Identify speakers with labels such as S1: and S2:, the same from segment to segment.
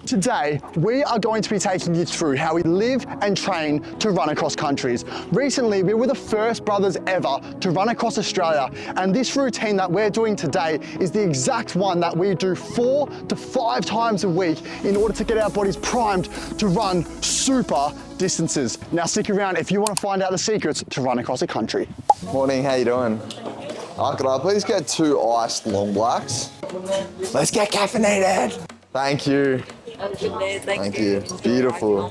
S1: Today, we are going to be taking you through how we live and train to run across countries. Recently, we were the first brothers ever to run across Australia, and this routine that we're doing today is the exact one that we do 4 to 5 times a week in order to get our bodies primed to run super distances. Now stick around if you want to find out the secrets to run across a country.
S2: Morning, how you doing? Could I please get 2 iced long blacks? Let's get caffeinated. Thank you. Thank you. Beautiful.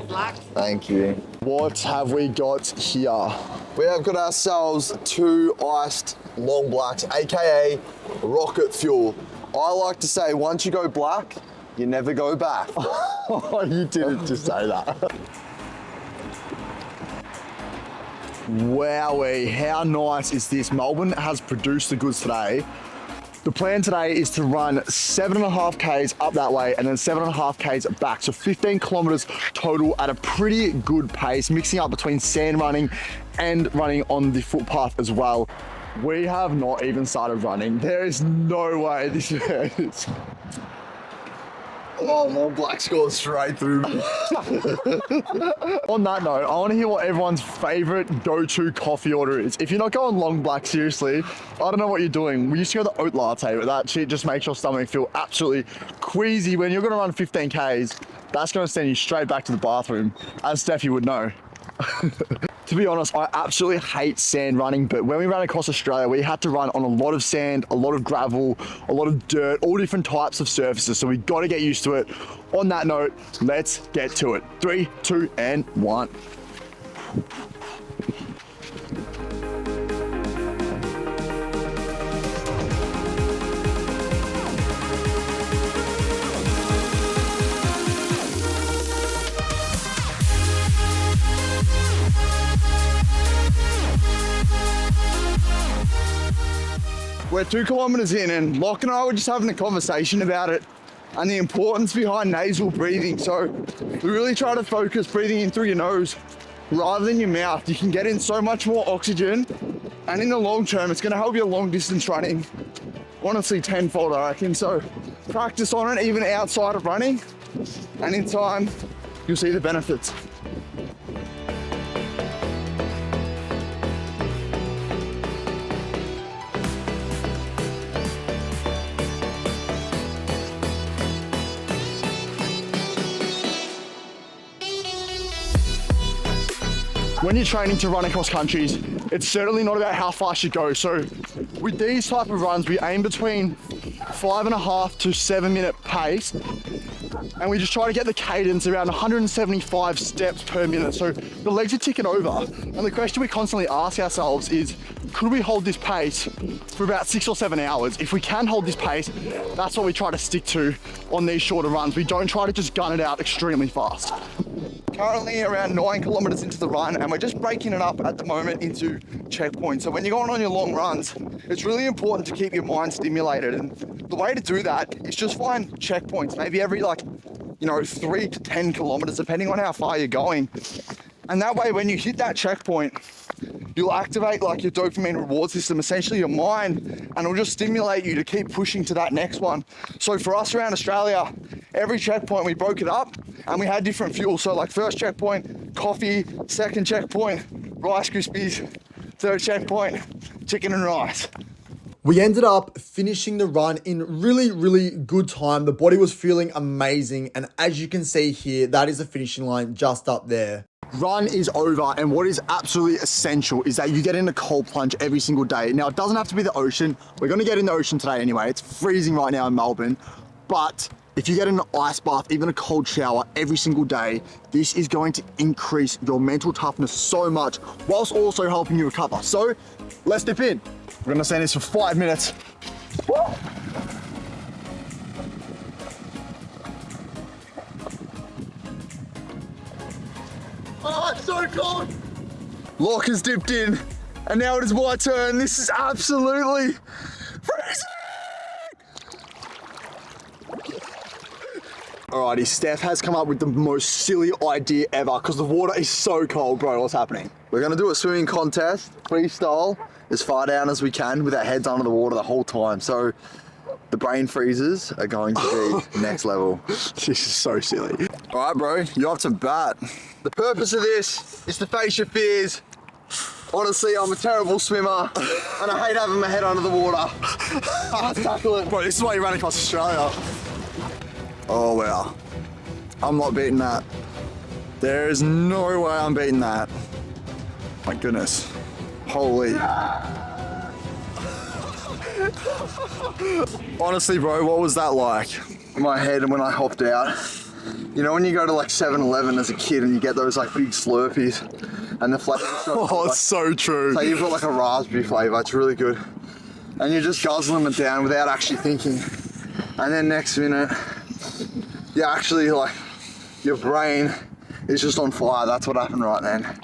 S2: Thank you.
S1: What have we got here?
S2: We have got ourselves 2 iced long blacks, AKA rocket fuel. I like to say, once you go black, you never go back.
S1: Oh, you didn't just say that. Wowee, how nice is this? Melbourne has produced the goods today. The plan today is to run 7.5 Ks up that way and then 7.5 Ks back. So 15 kilometers total at a pretty good pace, mixing up between sand running and running on the footpath as well. We have not even started running. There is no way this is.
S2: Oh, long black scored straight through me.
S1: On that note, I want to hear what everyone's favorite go-to coffee order is. If you're not going long black, seriously, I don't know what you're doing. We used to go the oat latte, but that shit just makes your stomach feel absolutely queasy. When you're going to run 15 Ks, that's going to send you straight back to the bathroom, as Steffi would know. To be honest, I absolutely hate sand running, but when we ran across Australia, we had to run on a lot of sand, a lot of gravel, a lot of dirt, all different types of surfaces, so we got to get used to it. On that note, let's get to it. 3, 2, and 1. We're 2 kilometers in and Locke and I were just having a conversation about it and the importance behind nasal breathing. So we really try to focus breathing in through your nose rather than your mouth. You can get in so much more oxygen, and in the long term, it's gonna help your long distance running, honestly, tenfold, I reckon. So practice on it even outside of running, and in time, you'll see the benefits. When you're training to run across countries, it's certainly not about how fast you go. So with these type of runs, we aim between 5.5 to 7 minute pace. And we just try to get the cadence around 175 steps per minute. So the legs are ticking over. And the question we constantly ask ourselves is, could we hold this pace for about 6 or 7 hours? If we can hold this pace, that's what we try to stick to on these shorter runs. We don't try to just gun it out extremely fast. Currently around 9 kilometers into the run, and we're just breaking it up at the moment into checkpoints. So when you're going on your long runs, it's really important to keep your mind stimulated. And the way to do that is just find checkpoints, maybe every 3 to 10 kilometers, depending on how far you're going. And that way, when you hit that checkpoint, you'll activate your dopamine reward system, essentially your mind, and it'll just stimulate you to keep pushing to that next one. So for us around Australia, every checkpoint we broke it up and we had different fuel. So first checkpoint, coffee, second checkpoint, Rice Krispies, third checkpoint, chicken and rice.
S3: We ended up finishing the run in really good time. The body was feeling amazing. And as you can see here, that is the finishing line just up there.
S1: Run is over, and what is absolutely essential is that you get in a cold plunge every single day. Now, it doesn't have to be the ocean. We're gonna get in the ocean today anyway. It's freezing right now in Melbourne, but if you get in an ice bath, even a cold shower every single day, this is going to increase your mental toughness so much, whilst also helping you recover. So let's dip in. We're gonna stay in this for 5 minutes. Woo! Oh, it's so cold. Locke has dipped in, and now it is my turn. This is absolutely freezing. Alrighty, Steph has come up with the most silly idea ever because the water is so cold, bro. What's happening?
S2: We're gonna do a swimming contest, freestyle, as far down as we can with our heads under the water the whole time. So The brain freezes are going to be next level.
S1: This is so silly.
S2: All right, bro, you're up to bat. The purpose of this is to face your fears. Honestly, I'm a terrible swimmer and I hate having my head under the water. Let's tackle it.
S1: Bro, this is why you ran across Australia. Oh, wow. I'm not beating that. There is no way I'm beating that. My goodness. Holy. Honestly, bro, what was that like?
S2: My head and when I hopped out. You know when you go to like 7-Eleven as a kid and you get those like big Slurpees and the flavor
S1: Oh, it's so true.
S2: So you've got like a raspberry flavor, it's really good. And you're just guzzling it down without actually thinking. And then next minute, you actually like, your brain is just on fire. That's what happened right then.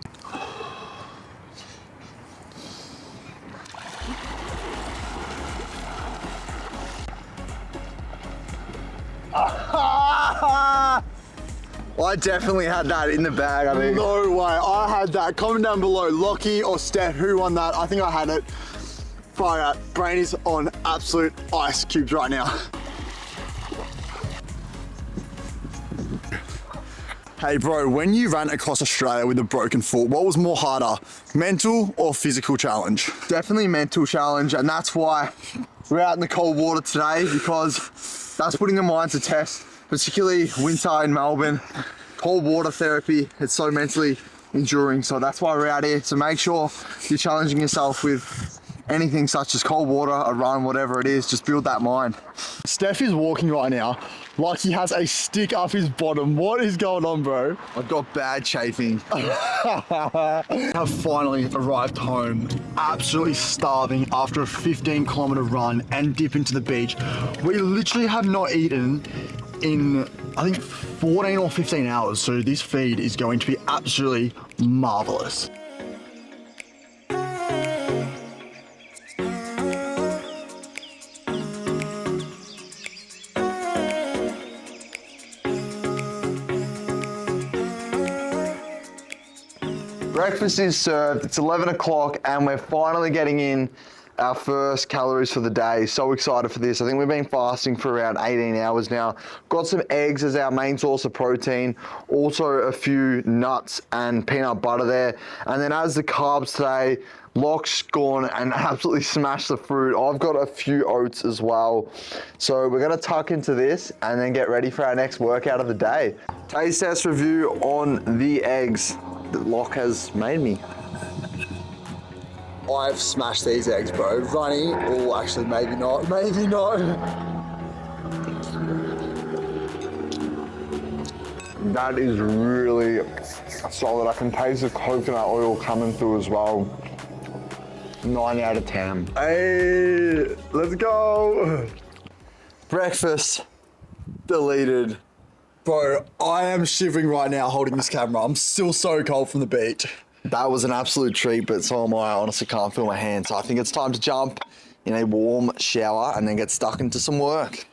S2: I definitely had that in the bag, I think.
S1: No way, I had that. Comment down below, Lockie or Steph, who won that? I think I had it. Far out, brain is on absolute ice cubes right now. Hey bro, when you ran across Australia with a broken foot, what was more harder, mental or physical challenge?
S2: Definitely mental challenge, and that's why we're out in the cold water today, because that's putting the mind to test, particularly winter in Melbourne. Cold water therapy, it's so mentally enduring, so that's why we're out here. So make sure you're challenging yourself with anything such as cold water, a run, whatever it is, just build that mind.
S1: Steph is walking right now like he has a stick up his bottom. What is going on, bro?
S2: I've got bad chafing.
S1: Have finally arrived home, absolutely starving after a 15-kilometer run and dip into the beach. We literally have not eaten in, I think, 14 or 15 hours, so this feed is going to be absolutely marvelous.
S2: Breakfast is served, it's 11 o'clock and we're finally getting in our first calories for the day. So excited for this. I think we've been fasting for around 18 hours now. Got some eggs as our main source of protein, also a few nuts and peanut butter there. And then as the carbs today, Locke's gone and absolutely smashed the fruit. I've got a few oats as well. So we're gonna tuck into this and then get ready for our next workout of the day. Taste test review on the eggs that Locke has made me.
S1: I've smashed these eggs, bro. Runny, or actually maybe not, maybe not.
S2: That is really solid. I can taste the coconut oil coming through as well. 9 out of 10.
S1: Hey, let's go.
S2: Breakfast deleted.
S1: Bro, I am shivering right now holding this camera. I'm still so cold from the beach.
S2: That was an absolute treat, but so am I. I honestly can't feel my hands. So I think it's time to jump in a warm shower and then get stuck into some work.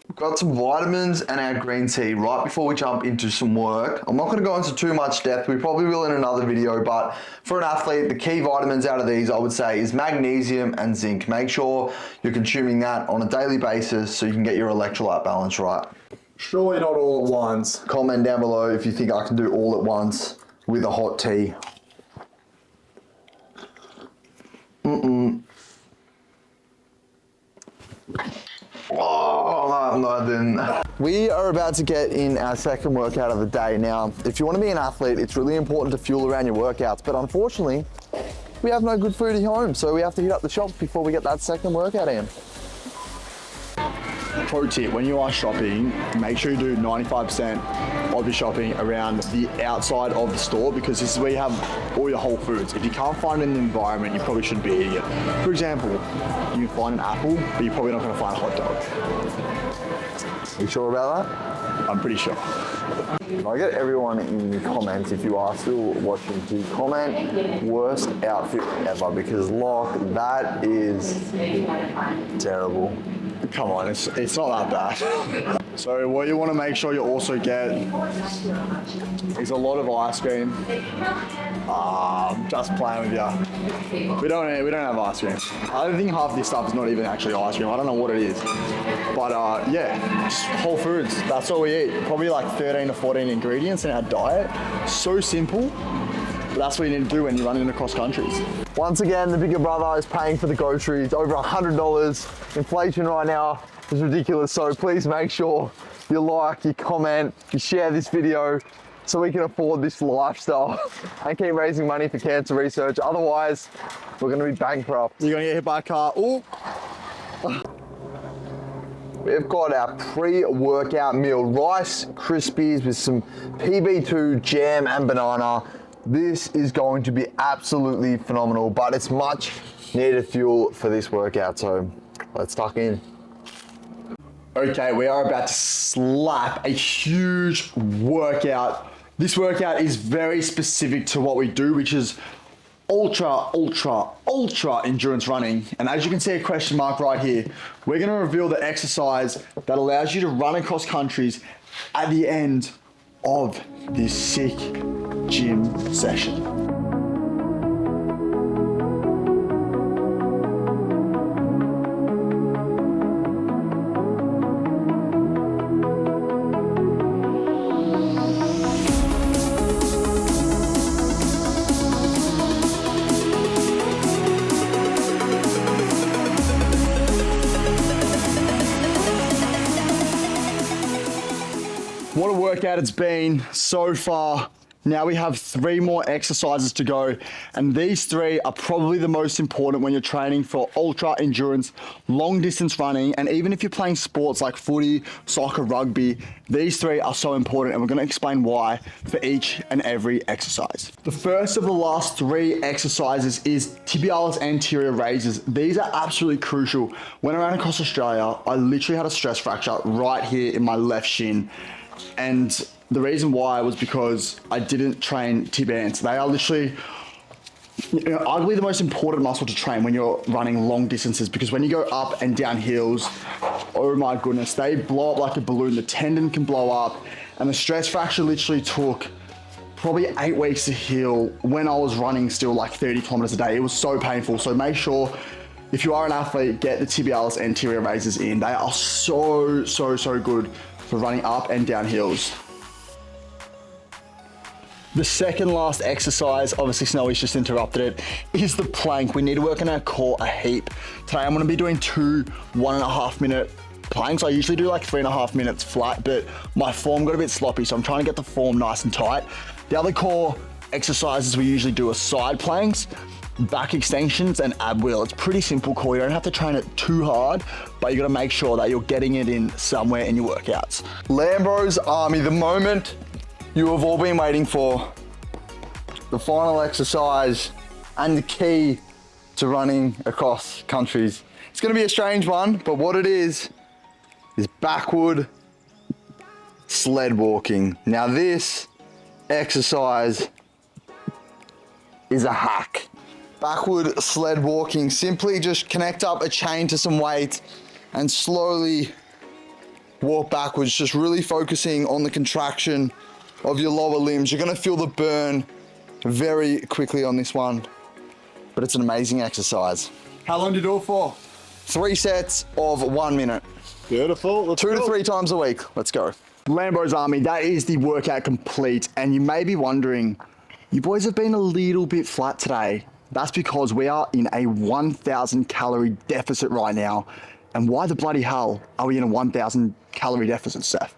S2: We've got some vitamins and our green tea right before we jump into some work. I'm not going to go into too much depth. We probably will in another video, but for an athlete, the key vitamins out of these, I would say, is magnesium and zinc. Make sure you're consuming that on a daily basis so you can get your electrolyte balance right.
S1: Surely not all at once.
S2: Comment down below if you think I can do all at once with a hot tea. Oh, no, I didn't. We are about to get in our second workout of the day. Now, if you want to be an athlete, it's really important to fuel around your workouts, but unfortunately, we have no good food at home, so we have to hit up the shops before we get that second workout in.
S1: Pro tip, when you are shopping, make sure you do 95% of your shopping around the outside of the store, because this is where you have all your whole foods. If you can't find it in the environment, you probably shouldn't be eating it. For example, you can find an apple, but you're probably not going to find a hot dog.
S2: Are you sure about that?
S1: I'm pretty sure.
S2: I get everyone in the comments, if you are still watching, to comment worst outfit ever, because Locke, that is terrible.
S1: Come on, it's not that bad. So what you want to make sure you also get is a lot of ice cream. I'm just playing with you. We don't have ice cream. I think half this stuff is not even actually ice cream. I don't know what it is. But yeah, just whole foods. That's all we eat. Probably like 13 to 14 ingredients in our diet. So simple. But that's what you need to do when you're running across countries.
S2: Once again, the bigger brother is paying for the groceries, over $100. Inflation right now is ridiculous, so please make sure you like, you comment, you share this video so we can afford this lifestyle and keep raising money for cancer research. Otherwise, we're gonna be bankrupt.
S1: You're gonna get hit by a car. Oh.
S2: We've got our pre-workout meal, Rice Krispies with some PB2 jam and banana. This is going to be absolutely phenomenal, but it's much needed fuel for this workout, so let's tuck in.
S1: Okay, we are about to slap a huge workout. This workout is very specific to what we do, which is ultra endurance running. And as you can see a question mark right here, we're gonna reveal the exercise that allows you to run across countries at the end of this sick gym session. What a workout it's been so far. Now we have 3 more exercises to go, and these 3 are probably the most important when you're training for ultra endurance, long distance running, and even if you're playing sports like footy, soccer, rugby, these 3 are so important, and we're gonna explain why for each and every exercise. The first of the last 3 exercises is tibialis anterior raises. These are absolutely crucial. When I ran across Australia, I literally had a stress fracture right here in my left shin, and the reason why was because I didn't train tib-ants. They are literally, arguably the most important muscle to train when you're running long distances, because when you go up and down hills, oh my goodness, they blow up like a balloon. The tendon can blow up, and the stress fracture literally took probably 8 weeks to heal when I was running still like 30 kilometers a day. It was so painful. So make sure, if you are an athlete, get the tibialis anterior raises in. They are so good for running up and down hills. The second last exercise, obviously Snowy's just interrupted it, is the plank. We need to work on our core a heap. Today I'm gonna be doing 2 1.5 minute planks. I usually do like 3.5 minutes flat, but my form got a bit sloppy, so I'm trying to get the form nice and tight. The other core exercises we usually do are side planks, back extensions, and ab wheel. It's pretty simple core. You don't have to train it too hard, but you gotta make sure that you're getting it in somewhere in your workouts. Lambros Army, the moment you have all been waiting for. The final exercise and the key to running across countries. It's gonna be a strange one, but what it is backward sled walking. Now this exercise is a hack. Backward sled walking, simply just connect up a chain to some weight and slowly walk backwards, just really focusing on the contraction of your lower limbs. You're gonna feel the burn very quickly on this one, but it's an amazing exercise. How long do you do it for?
S2: 3 sets of 1 minute.
S1: Beautiful. Let's
S2: 2 to
S1: go.
S2: 3 times a week. Let's go.
S1: Lambros Army, that is the workout complete. And you may be wondering, you boys have been a little bit flat today. That's because we are in a 1,000 calorie deficit right now. And why the bloody hell are we in a 1,000 calorie deficit, Steph?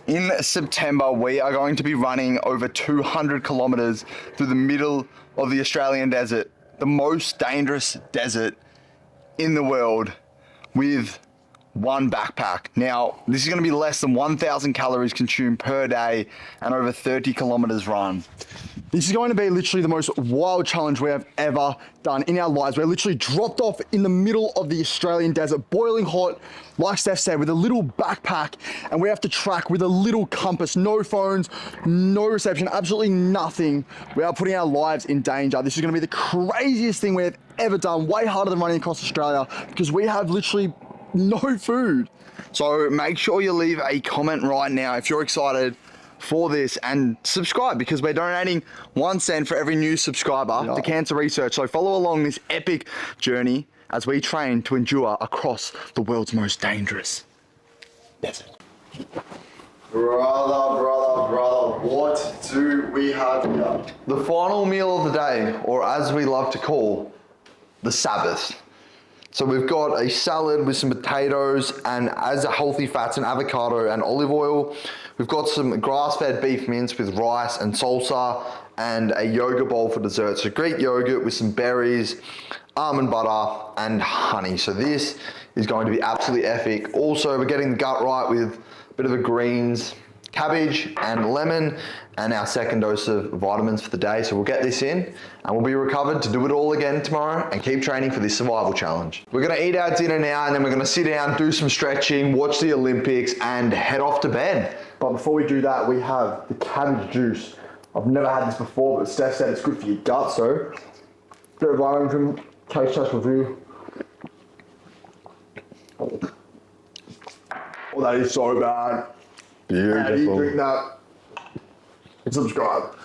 S2: In September, we are going to be running over 200 kilometers through the middle of the Australian desert, the most dangerous desert in the world, with 1 backpack. Now, this is gonna be less than 1,000 calories consumed per day and over 30 kilometers run.
S1: This is going to be literally the most wild challenge we have ever done in our lives. We're literally dropped off in the middle of the Australian desert, boiling hot, like Steph said, with a little backpack, and we have to track with a little compass, no phones, no reception, absolutely nothing. We are putting our lives in danger. This is gonna be the craziest thing we've ever done, way harder than running across Australia, because we have literally no food. So make sure you leave a comment right now if you're excited for this, and subscribe, because we're donating 1 cent for every new subscriber to cancer research. So follow along this epic journey as we train to endure across the world's most dangerous desert. Brother, what do we have here?
S2: The final meal of the day, or as we love to call, the Sabbath. So we've got a salad with some potatoes and as a healthy fats and avocado and olive oil. We've got some grass-fed beef mince with rice and salsa and a yogurt bowl for dessert. So Greek yogurt with some berries, almond butter and honey. So this is going to be absolutely epic. Also, we're getting the gut right with a bit of the greens, cabbage and lemon, and our second dose of vitamins for the day. So we'll get this in and we'll be recovered to do it all again tomorrow and keep training for this survival challenge. We're gonna eat our dinner now and then we're gonna sit down, do some stretching, watch the Olympics and head off to bed.
S1: But before we do that, we have the cabbage juice. I've never had this before, but Steph said it's good for your gut, so bit of vitamin from taste test review. Oh, that is so bad. How do you drink that? And subscribe.